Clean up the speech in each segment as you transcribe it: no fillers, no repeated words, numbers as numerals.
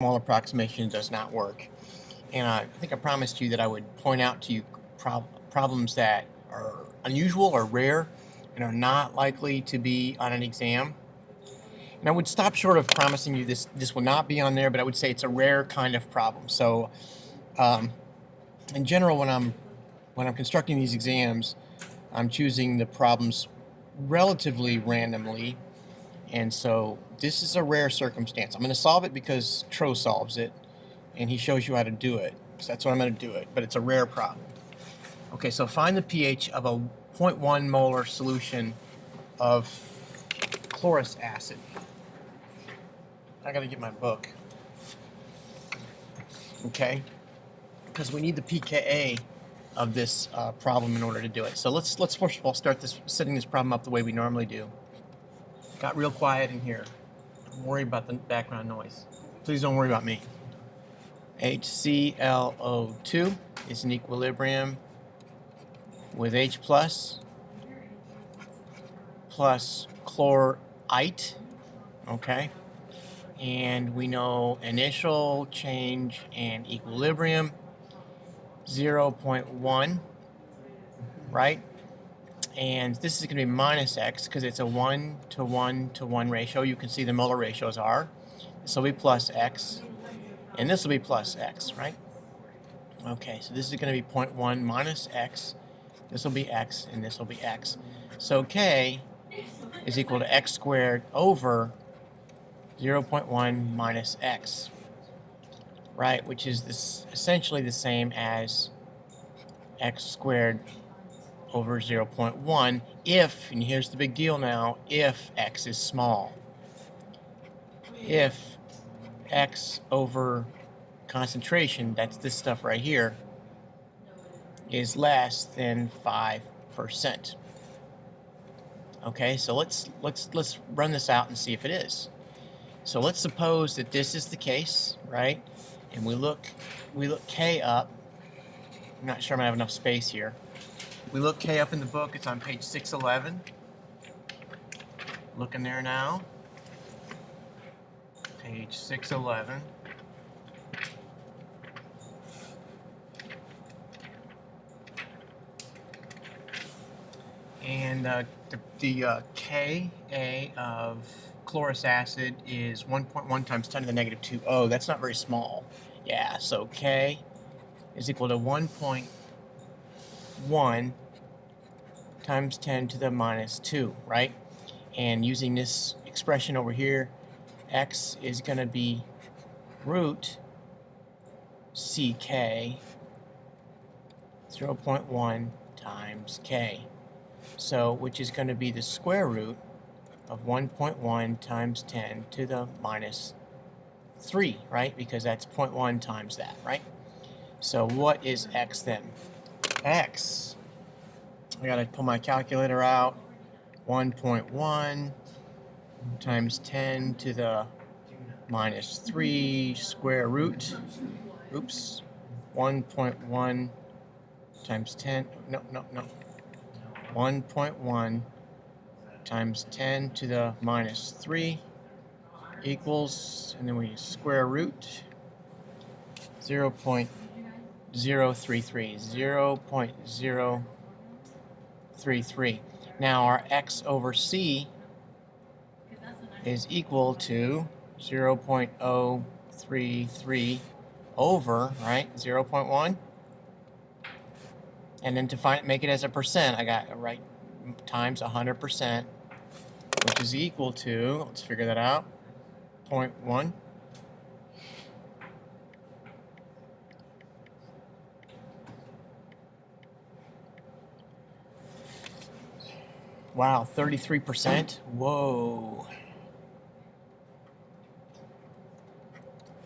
small approximation does not work. And I think I promised you that I would point out to you problems that are unusual or rare and are not likely to be on an exam. And I would stop short of promising you this will not be on there, but I would say it's a rare kind of problem. So in general, when I'm constructing these exams, I'm choosing the problems relatively randomly. And so this is a rare circumstance. I'm going to solve it because Tro solves it, and he shows you how to do it. So that's what I'm going to do it, but it's a rare problem. Okay, so find the pH of a 0.1 molar solution of chlorous acid. I got to get my book. Okay, because we need the pKa of this problem in order to do it. So let's first of all start setting this problem up the way we normally do. Got real quiet in here. Don't worry about the background noise. Please don't worry about me. HClO2 is in equilibrium with H plus chlorite, okay? And we know initial change and equilibrium 0.1, right? And this is going to be minus x because it's a 1 to 1 to 1 ratio. You can see the molar ratios are. This will be plus x, and this will be plus x, right? Okay, so this is going to be 0.1 minus x. This will be x, and this will be x. So k is equal to x squared over 0.1 minus x, right? Which is essentially the same as x squared over 0.1 if, and here's the big deal now, if x is small. If x over concentration, that's this stuff right here, is less than 5%. Okay, so let's run this out and see if it is. So let's suppose that this is the case, right? And we look K up. I'm not sure I'm gonna have enough space here. We look K up in the book. It's on page 611. Look in there now. Page 611. And the Ka of chlorous acid is 1.1 times 10 to the negative 2. Oh, that's not very small. Yeah, so K is equal to 1.1 times 10 to the minus 2, right? And using this expression over here, x is going to be root ck 0.1 times k. So, which is going to be the square root of 1.1 times 10 to the minus 3, right? Because that's 0.1 times that, right? So what is x then? X, I got to pull my calculator out, 1.1 times 10 to the minus 3 square root, 1.1 times 10, no, 1.1 times 10 to the minus 3 equals, and then we square root 0.033. 0.033. Now our x over c is equal to 0.033 over, right, 0.1. And then to make it as a percent, I got right times 100%, which is equal to, let's figure that out, 0.1. Wow, 33%. Whoa.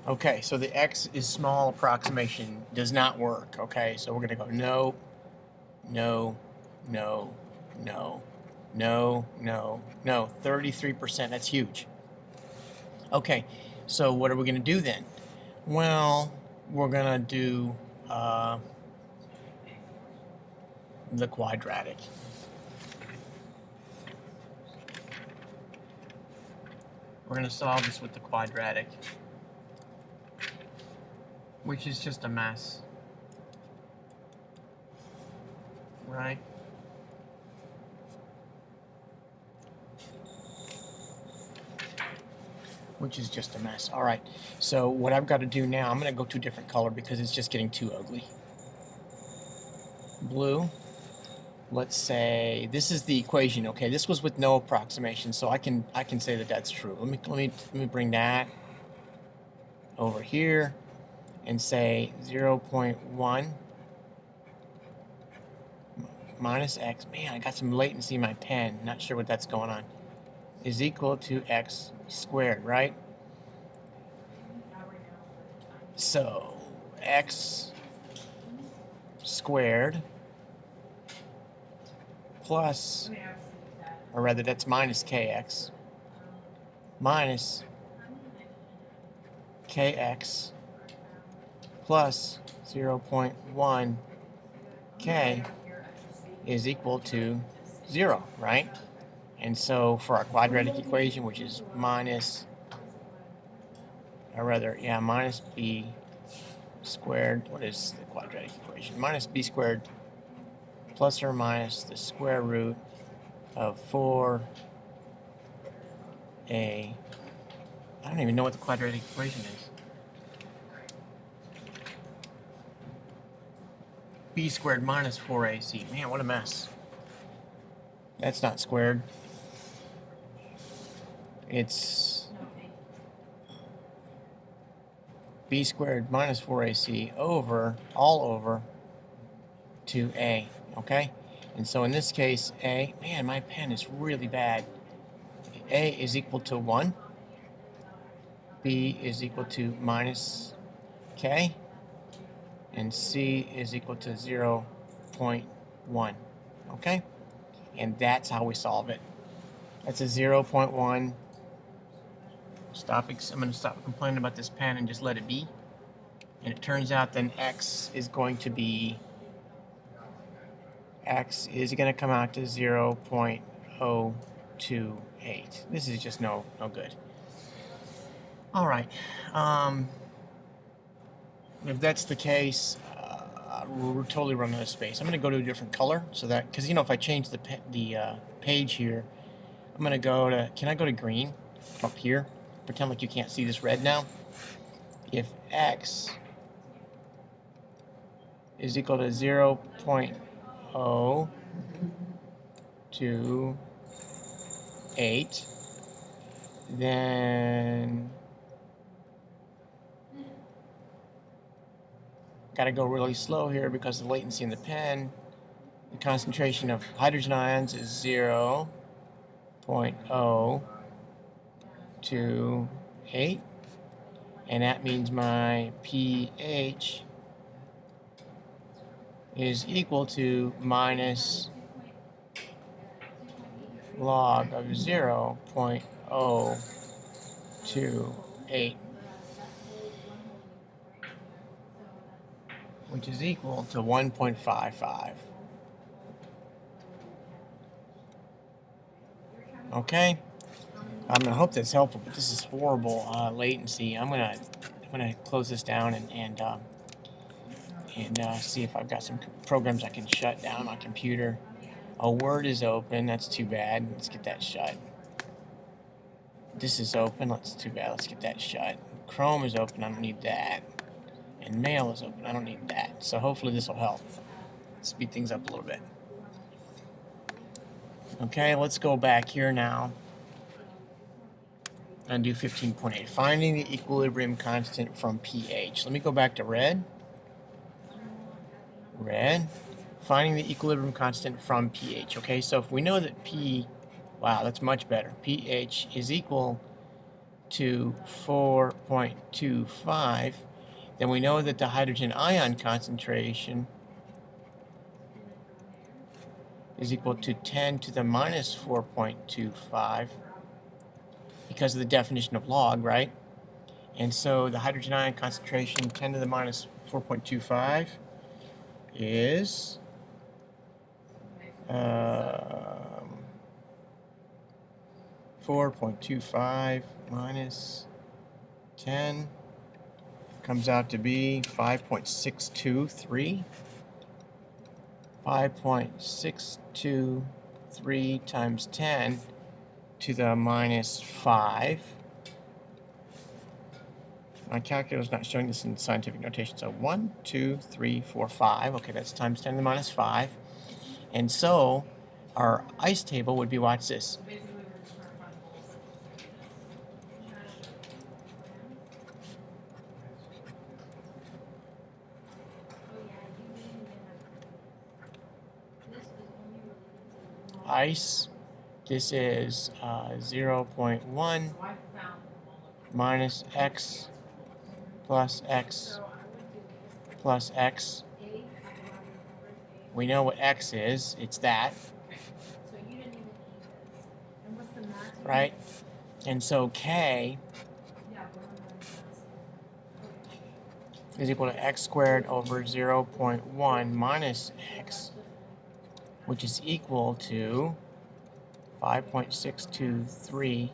Okay, so the x is small approximation does not work. Okay, so we're going to go no, no, no, no, no, no, no. 33%. That's huge. Okay, so what are we going to do then? Well, we're going to do the quadratic. We're going to solve this with the quadratic. which is just a mess, right? Which is just a mess. All right, so what I've got to do now, I'm going to go to a different color because it's just getting too ugly. Blue. Let's say this is the equation. Okay, this was with no approximation, so I can say that that's true. Let me bring that over here and say 0.1 minus x. Man, I got some latency in my pen. Not sure what that's going on. Is equal to x squared, right? So x squared plus, or rather that's minus kx, minus kx plus 0.1 k is equal to 0, right? And so for our quadratic equation, which is minus, or rather, yeah, minus b squared, what is the quadratic equation? Minus b squared plus or minus the square root of 4a. I don't even know what the quadratic equation is. B squared minus 4ac. Man, what a mess. That's not squared. It's b squared minus 4ac over, all over, 2a, okay? And so in this case, a, man, my pen is really bad. A is equal to 1. B is equal to minus k. And C is equal to 0.1, okay? And that's how we solve it. That's a 0.1. I'm going to stop complaining about this pen and just let it be. And it turns out then x is going to be, x is going to come out to 0.028. This is just no good. All right. If that's the case, we're totally running out of space. I'm going to go to a different color so that, because if I change the page here, I'm going to go to, can I go to green up here? Pretend like you can't see this red now. If x is equal to 0.028, then got to go really slow here because of the latency in the pen. The concentration of hydrogen ions is 0.028, and that means my pH is equal to minus log of 0.028, which is equal to 1.55. Okay, I hope that's helpful, but this is horrible latency. I'm gonna close this down and see if I've got some programs I can shut down on my computer. Word is open. That's too bad. Let's get that shut. This is open. That's too bad. Let's get that shut. Chrome is open. I don't need that. And Mail is open. I don't need that. So hopefully this will help speed things up a little bit. Okay, let's go back here now and do 15.8. Finding the equilibrium constant from pH. Let me go back to red. Finding the equilibrium constant from pH. Okay, so if we know that wow, that's much better. pH is equal to 4.25, then we know that the hydrogen ion concentration is equal to 10 to the minus 4.25 because of the definition of log, right? And so the hydrogen ion concentration, 10 to the minus 4.25, is 4.25 minus 10 comes out to be 5.623. 5.623 times 10 to the minus 5. My calculator is not showing this in scientific notation. So 1, 2, 3, 4, 5. Okay, that's times 10 to the minus 5. And so our ice table would be, watch this. Ice, this is 0.1 minus x plus x plus x. We know what x is. It's that. Right? And so k is equal to x squared over 0.1 minus x, which is equal to 5.623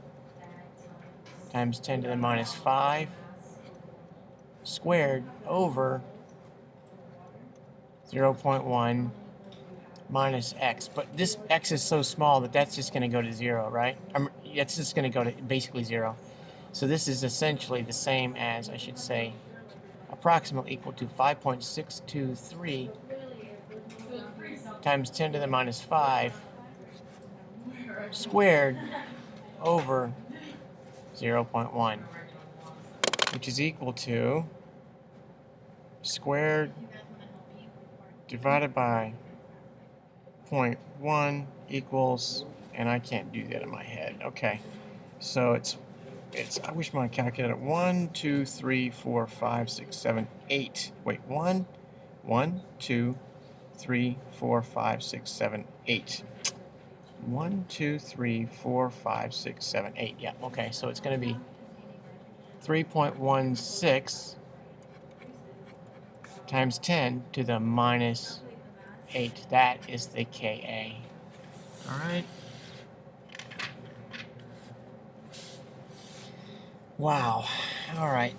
times 10 to the minus 5 squared over 0.1 minus x. But this x is so small that that's just going to go to 0, right? It's just going to go to basically 0. So this is essentially the same as, I should say, approximately equal to 5.623 times 10 to the minus 5 squared over 0.1, which is equal to squared divided by 0.1 equals, and I can't do that in my head. Okay, so it's I wish my calculator. 1, 2, 3, 4, 5, 6, 7, 8. Wait, 1, 2, 3, 4, 5, 6, 7, 8. 1, 2, 3, 4, 5, 6, 7, 8. Yeah, okay, so it's going to be 3.16 times 10 to the minus 8. That is the Ka. All right. Wow. All right.